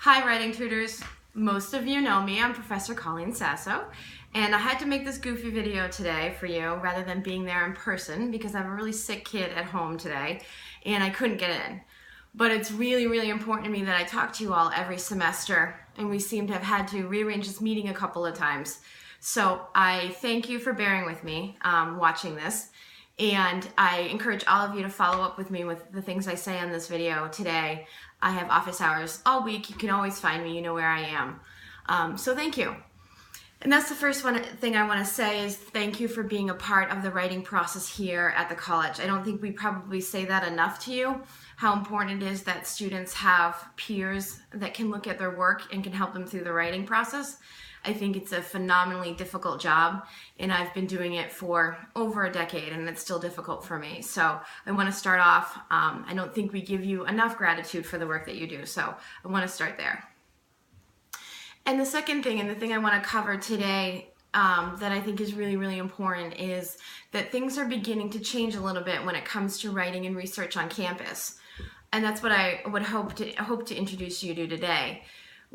Hi, writing tutors. Most of you know me. I'm Professor Colleen Sasso, and I had to make this goofy video today for you rather than being there in person because I have a really sick kid at home today and I couldn't get in. But it's really, really important to me that I talk to you all every semester, and we seem to have had to rearrange this meeting a couple of times. So I thank you for bearing with me watching this, and I encourage all of you to follow up with me with the things I say on this video today. I have office hours all week. You can always find me. You know where I am. So thank you. And that's the first thing I want to say is thank you for being a part of the writing process here at the college. I don't think we probably say that enough to you, how important it is that students have peers that can look at their work and can help them through the writing process. I think it's a phenomenally difficult job, and I've been doing it for over a decade, and it's still difficult for me. So I want to start off, I don't think we give you enough gratitude for the work that you do, so I want to start there. And the second thing, and the thing I want to cover today that I think is really, really important is that things are beginning to change a little bit when it comes to writing and research on campus. And that's what I would hope to introduce you to today.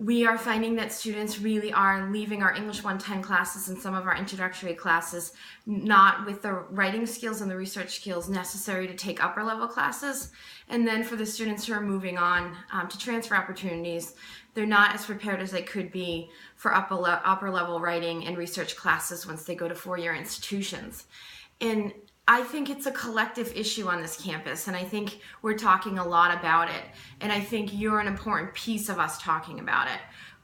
We are finding that students really are leaving our English 110 classes and some of our introductory classes not with the writing skills and the research skills necessary to take upper level classes. And then for the students who are moving on to transfer opportunities, they're not as prepared as they could be for upper level writing and research classes once they go to four-year institutions. And I think it's a collective issue on this campus, and I think we're talking a lot about it, and I think you're an important piece of us talking about it.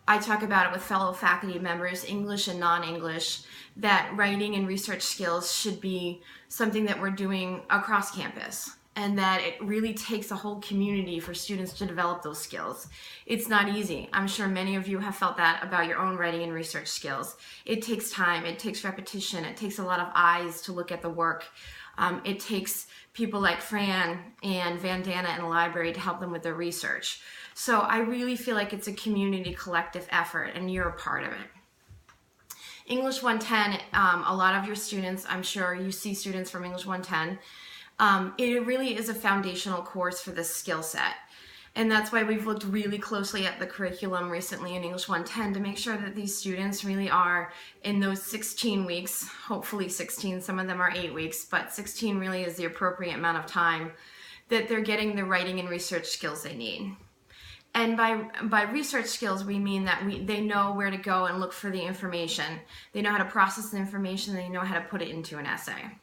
I talk about it with fellow faculty members, English and non-English, that writing and research skills should be something that we're doing across campus, and that it really takes a whole community for students to develop those skills. It's not easy. I'm sure many of you have felt that about your own writing and research skills. It takes time, it takes repetition, it takes a lot of eyes to look at the work. It takes people like Fran and Vandana in the library to help them with their research. So I really feel like it's a community collective effort, and you're a part of it. English 110, a lot of your students, I'm sure you see students from English 110, it really is a foundational course for this skill set. And that's why we've looked really closely at the curriculum recently in English 110 to make sure that these students really are in those 16 weeks, hopefully 16, some of them are 8 weeks, but 16 really is the appropriate amount of time that they're getting the writing and research skills they need. And by research skills, we mean that they know where to go and look for the information. They know how to process the information, they know how to put it into an essay.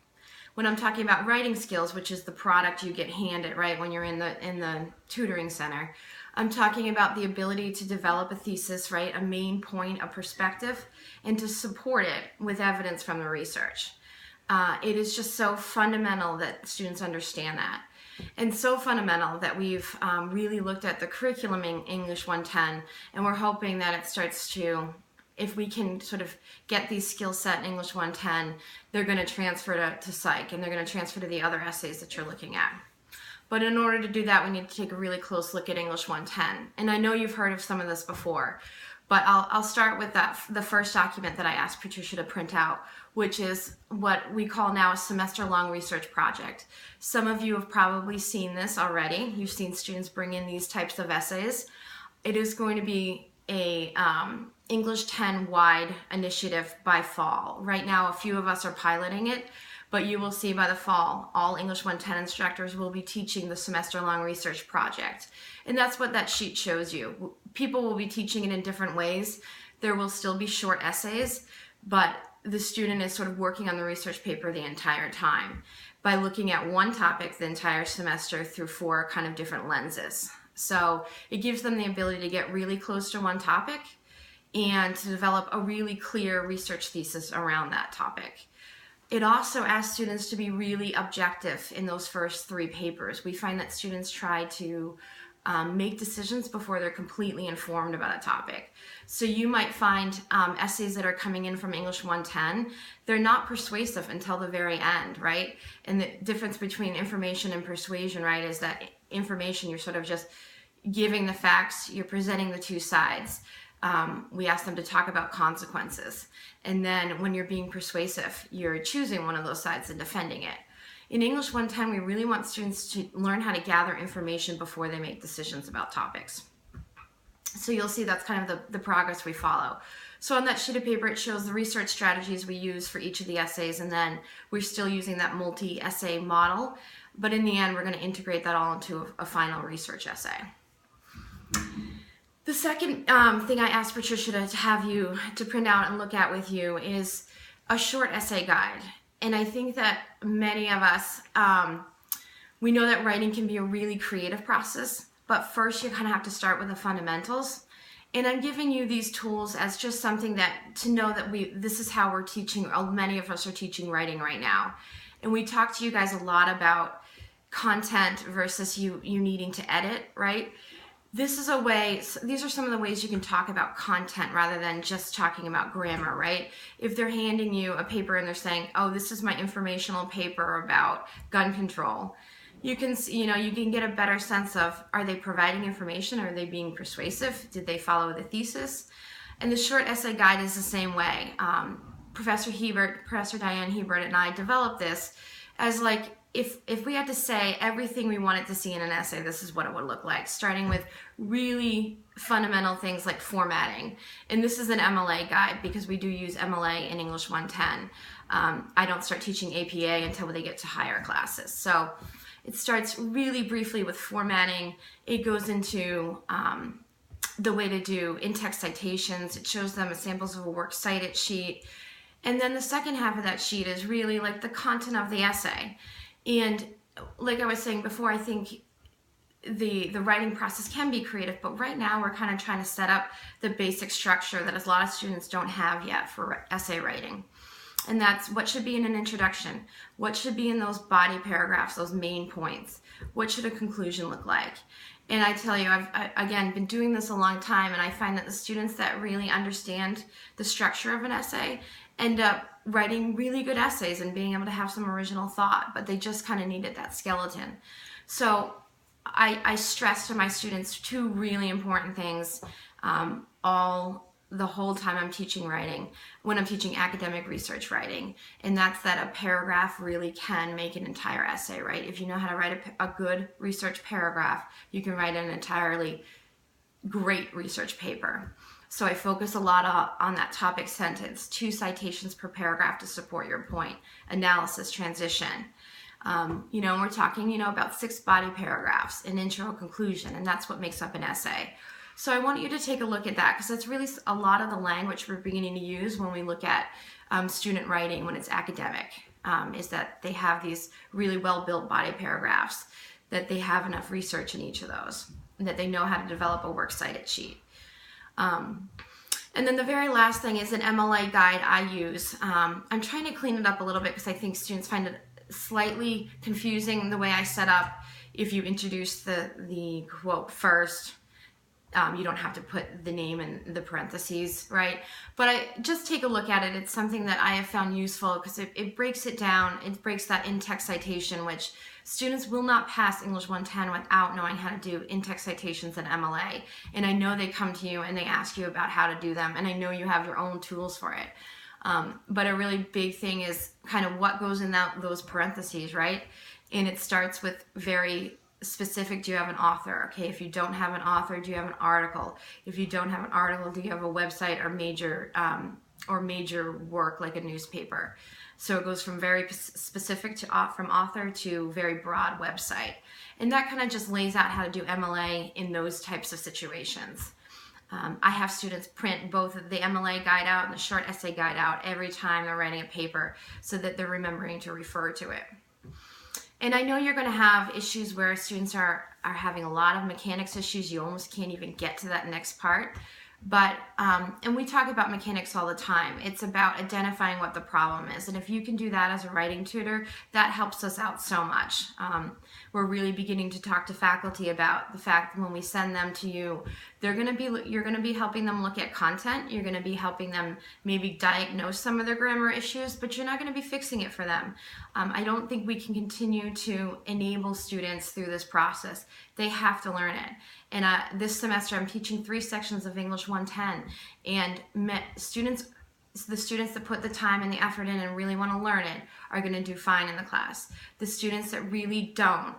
When I'm talking about writing skills, which is the product you get handed, right, when you're in the tutoring center, I'm talking about the ability to develop a thesis, right, a main point, a perspective, and to support it with evidence from the research. It is just so fundamental that students understand that. And so fundamental that we've really looked at the curriculum in English 110, and we're hoping that it starts to, if we can sort of get these skills set in English 110, they're going to transfer to psych, and they're going to transfer to the other essays that you're looking at. But in order to do that, we need to take a really close look at English 110. And I know you've heard of some of this before, but I'll start with the first document that I asked Patricia to print out, which is what we call now a semester-long research project. Some of you have probably seen this already. You've seen students bring in these types of essays. It is going to be a English 10 wide initiative by fall. Right now, a few of us are piloting it, but you will see by the fall, all English 110 instructors will be teaching the semester-long research project. And that's what that sheet shows you. People will be teaching it in different ways. There will still be short essays, but the student is sort of working on the research paper the entire time by looking at one topic the entire semester through 4 kind of different lenses. So it gives them the ability to get really close to one topic and to develop a really clear research thesis around that topic. It also asks students to be really objective in those first 3 papers. We find that students try to make decisions before they're completely informed about a topic. So you might find essays that are coming in from English 110, they're not persuasive until the very end, right? And the difference between information and persuasion, right, is that information, you're sort of just giving the facts, you're presenting the two sides. We ask them to talk about consequences. And then when you're being persuasive, you're choosing one of those sides and defending it. In English 110, we really want students to learn how to gather information before they make decisions about topics. So you'll see that's kind of the progress we follow. So on that sheet of paper, it shows the research strategies we use for each of the essays, and then we're still using that multi-essay model. But in the end, we're going to integrate that all into a final research essay. The second thing I asked Patricia to have you to print out and look at with you is a short essay guide. And I think that many of us, we know that writing can be a really creative process, but first you kind of have to start with the fundamentals. And I'm giving you these tools as just something that to know that this is how we're teaching. Many of us are teaching writing right now. And we talk to you guys a lot about content versus you needing to edit, right? This is a way, these are some of the ways you can talk about content rather than just talking about grammar, right? If they're handing you a paper and they're saying, oh, this is my informational paper about gun control, you can get a better sense of, are they providing information? Are they being persuasive? Did they follow the thesis? And the short essay guide is the same way. Professor Diane Hebert and I developed this as like, if we had to say everything we wanted to see in an essay, this is what it would look like, starting with really fundamental things like formatting. And this is an MLA guide because we do use MLA in English 110. I don't start teaching APA until they get to higher classes. So it starts really briefly with formatting. It goes into the way to do in-text citations. It shows them samples of a works cited sheet. And then the second half of that sheet is really like the content of the essay. And like I was saying before, I think the writing process can be creative, but right now we're kind of trying to set up the basic structure that a lot of students don't have yet for essay writing. And that's what should be in an introduction, what should be in those body paragraphs, those main points, what should a conclusion look like. And I tell you, I've again been doing this a long time, and I find that the students that really understand the structure of an essay end up writing really good essays and being able to have some original thought, but they just kind of needed that skeleton. So I stress to my students two really important things the whole time I'm teaching writing, when I'm teaching academic research writing, and that's that a paragraph really can make an entire essay, right? If you know how to write a good research paragraph, you can write an entirely great research paper. So I focus a lot on that topic sentence, 2 citations per paragraph to support your point, analysis, transition. And we're talking, about 6 body paragraphs, an intro, conclusion, and that's what makes up an essay. So I want you to take a look at that because that's really a lot of the language we're beginning to use when we look at student writing when it's academic, is that they have these really well-built body paragraphs, that they have enough research in each of those, and that they know how to develop a works cited sheet. And then the very last thing is an MLA guide I use. I'm trying to clean it up a little bit because I think students find it slightly confusing the way I set up. If you introduce the quote first, you don't have to put the name in the parentheses, right? But I just take a look at it. It's something that I have found useful because it breaks it down. It breaks that in-text citation, which students will not pass English 110 without knowing how to do in-text citations in MLA. And I know they come to you and they ask you about how to do them, and I know you have your own tools for it. But a really big thing is kind of what goes in those parentheses, right? And it starts with very specific. Do you have an author? Okay, if you don't have an author, do you have an article? If you don't have an article, do you have a website or major work like a newspaper? So it goes from very specific from author to very broad website. And that kind of just lays out how to do MLA in those types of situations. I have students print both the MLA guide out and the short essay guide out every time they're writing a paper so that they're remembering to refer to it. And I know you're going to have issues where students are having a lot of mechanics issues. You almost can't even get to that next part. But, and we talk about mechanics all the time. It's about identifying what the problem is. And if you can do that as a writing tutor, that helps us out so much. We're really beginning to talk to faculty about the fact that when we send them to you, you're going to be helping them look at content. You're going to be helping them maybe diagnose some of their grammar issues, but you're not going to be fixing it for them. I don't think we can continue to enable students through this process. They have to learn it. And this semester, I'm teaching 3 sections of English 110, and the students that put the time and the effort in and really want to learn it are going to do fine in the class. The students that really don't,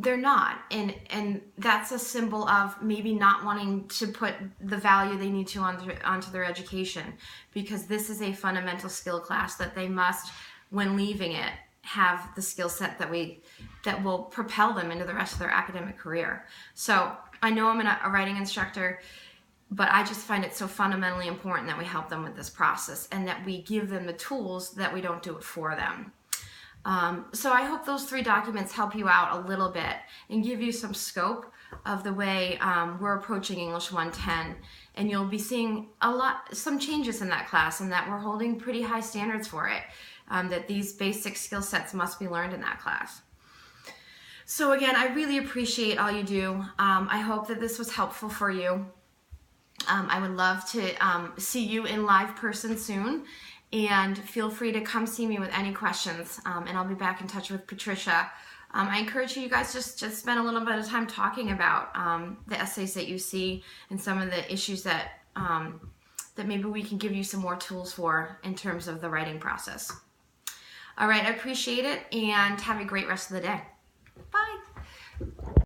they're not, and that's a symbol of maybe not wanting to put the value they need to onto their education, because this is a fundamental skill class that they must, when leaving it, have the skill set that will propel them into the rest of their academic career. So I know I'm a writing instructor, but I just find it so fundamentally important that we help them with this process and that we give them the tools, that we don't do it for them. So I hope those 3 documents help you out a little bit and give you some scope of the way we're approaching English 110, and you'll be seeing some changes in that class, and that we're holding pretty high standards for it, that these basic skill sets must be learned in that class. So again, I really appreciate all you do. I hope that this was helpful for you. I would love to see you in live person soon. And feel free to come see me with any questions, and I'll be back in touch with Patricia. I encourage you guys just spend a little bit of time talking about the essays that you see and some of the issues that maybe we can give you some more tools for in terms of the writing process. All right, I appreciate it, and have a great rest of the day. Bye.